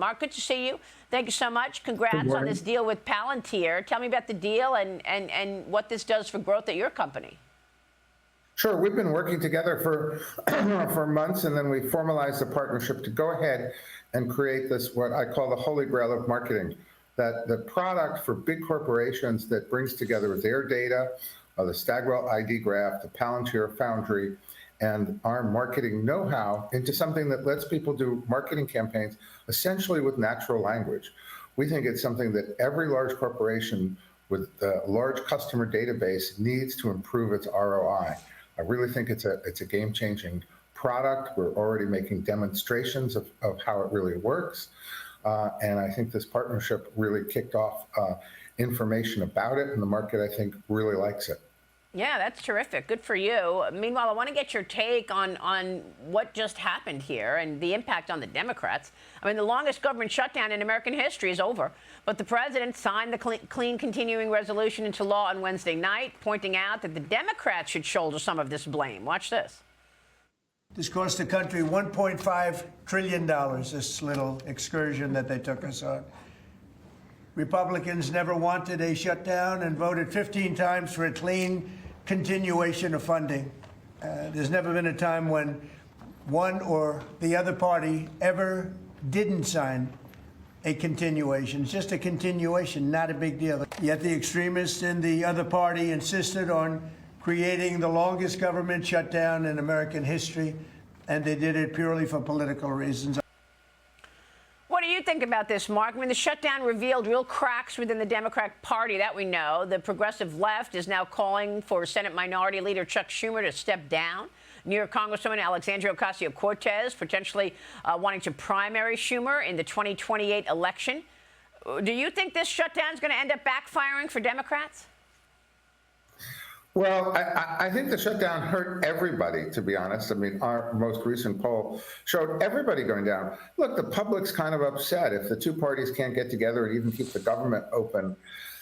Mark, good to see you. Thank you so much. Congrats on this deal with Palantir. Tell me about the deal and what this does for growth at your company. Sure. We've been working together for for months, and then we formalized a partnership to go ahead and create this, what I call the holy grail of marketing, that the product for big corporations that brings together their data, the Stagwell ID graph, the Palantir Foundry, and our marketing know-how into something that lets people do marketing campaigns essentially with natural language. We think it's something that every large corporation with a large customer database needs to improve its ROI. I really think it's a game-changing product. We're already making demonstrations of how it really works. And I think this partnership really kicked off information about it, and the market, I think, really likes it. Yeah, that's terrific. Good for you. Meanwhile, I want to get your take on what just happened here and the impact on the Democrats. I mean, the longest government shutdown in American history is over, but the president signed the clean continuing resolution into law on Wednesday night, pointing out that the Democrats should shoulder some of this blame. Watch this. This cost the country $1.5 trillion, this little excursion that they took us on. Republicans never wanted a shutdown and voted 15 times for a clean continuation of funding. There's never been a time when one or the other party ever didn't sign a continuation. It's just a continuation, not a big deal. Yet the extremists in the other party insisted on creating the longest government shutdown in American history, and they did it purely for political reasons. What do you think about this, Mark? I mean, the shutdown revealed real cracks within the Democratic Party, that we know. The progressive left is now calling for Senate Minority Leader Chuck Schumer to step down. New York Congresswoman Alexandria Ocasio-Cortez potentially wanting to primary Schumer in the 2028 election. Do you think this shutdown is going to end up backfiring for Democrats? Well, I think the shutdown hurt everybody, to be honest. I mean, our most recent poll showed everybody going down. Look, the public's kind of upset if the two parties can't get together and even keep the government open.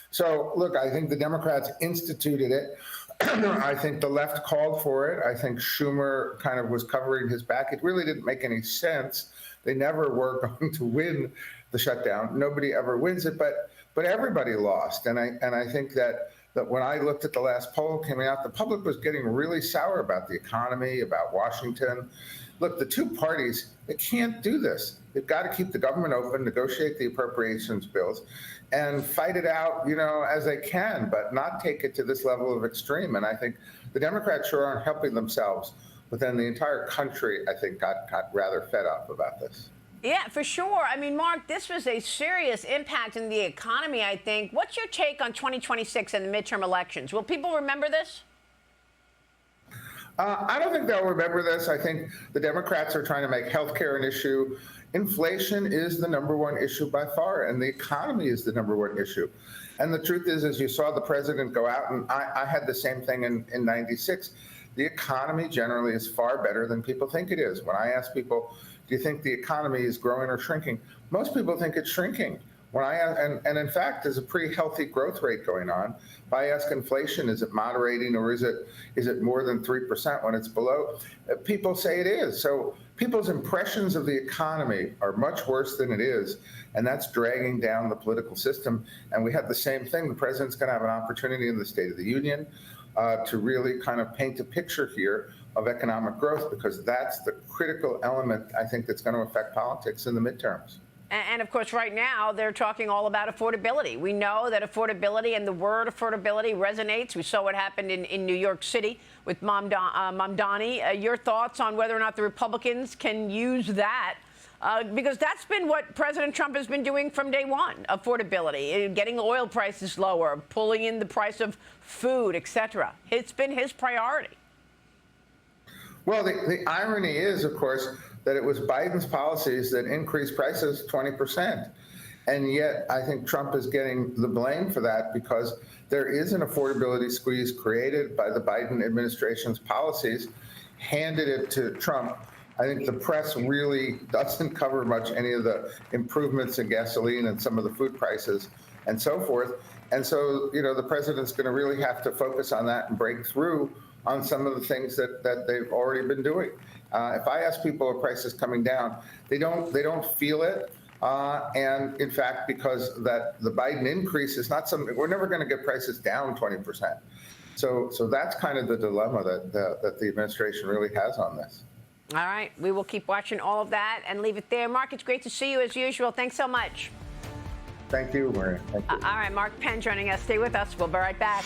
So, look, I think the Democrats instituted it. I think the left called for it. I think Schumer kind of was covering his back. It really didn't make any sense. They never were going to win the shutdown. Nobody ever wins it, but everybody lost. And I think that when I looked at the last poll coming out, the public was getting really sour about the economy, about Washington. Look, the two parties, they can't do this. They've got to keep the government open, negotiate the appropriations bills, and fight it out, you know, as they can, but not take it to this level of extreme. And I think the Democrats sure aren't helping themselves, but then the entire country, I think, got rather fed up about this. Yeah, for sure. I mean, Mark, this was a serious impact in the economy, I think. What's your take on 2026 and the midterm elections? Will people remember this? I don't think they'll remember this. I think the Democrats are trying to make health care an issue. Inflation is the #1 issue by far, and the economy is the #1 issue. And the truth is, as you saw the president go out, and I had the same thing in '96, the economy generally is far better than people think it is. When I ask people, do you think the economy is growing or shrinking? Most people think it's shrinking. When and in fact, there's a pretty healthy growth rate going on. If I ask inflation, is it moderating or is it more than 3% when it's below? People say it is. So people's impressions of the economy are much worse than it is, and that's dragging down the political system. And we have the same thing. The president's going to have an opportunity in the State of the Union to really kind of paint a picture here of economic growth, because that's the critical element, I think, that's going to affect politics in the midterms. And of course, right now, they're talking all about affordability. We know that affordability and the word affordability resonates. We saw what happened in New York City with Mamdani. Your thoughts on whether or not the Republicans can use that? Because that's been what President Trump has been doing from day one, affordability, getting oil prices lower, pulling in the price of food, et cetera. It's been his priority. Well, the irony is, of course, that it was Biden's policies that increased prices 20%. And yet I think Trump is getting the blame for that, because there is an affordability squeeze created by the Biden administration's policies, handed it to Trump. I think the press really doesn't cover much any of the improvements in gasoline and some of the food prices and so forth. And so, you know, the president's going to really have to focus on that and break through on some of the things that they've already been doing. If I ask people, are prices coming down? They don't feel it. And in fact, because the Biden increase is not something, we're never going to get prices down 20%. So that's kind of the dilemma that the administration really has on this. All right. We will keep watching all of that and leave it there. Mark, it's great to see you as usual. Thanks so much. Thank you, Maria. Thank you. All right. Mark Penn joining us. Stay with us. We'll be right back.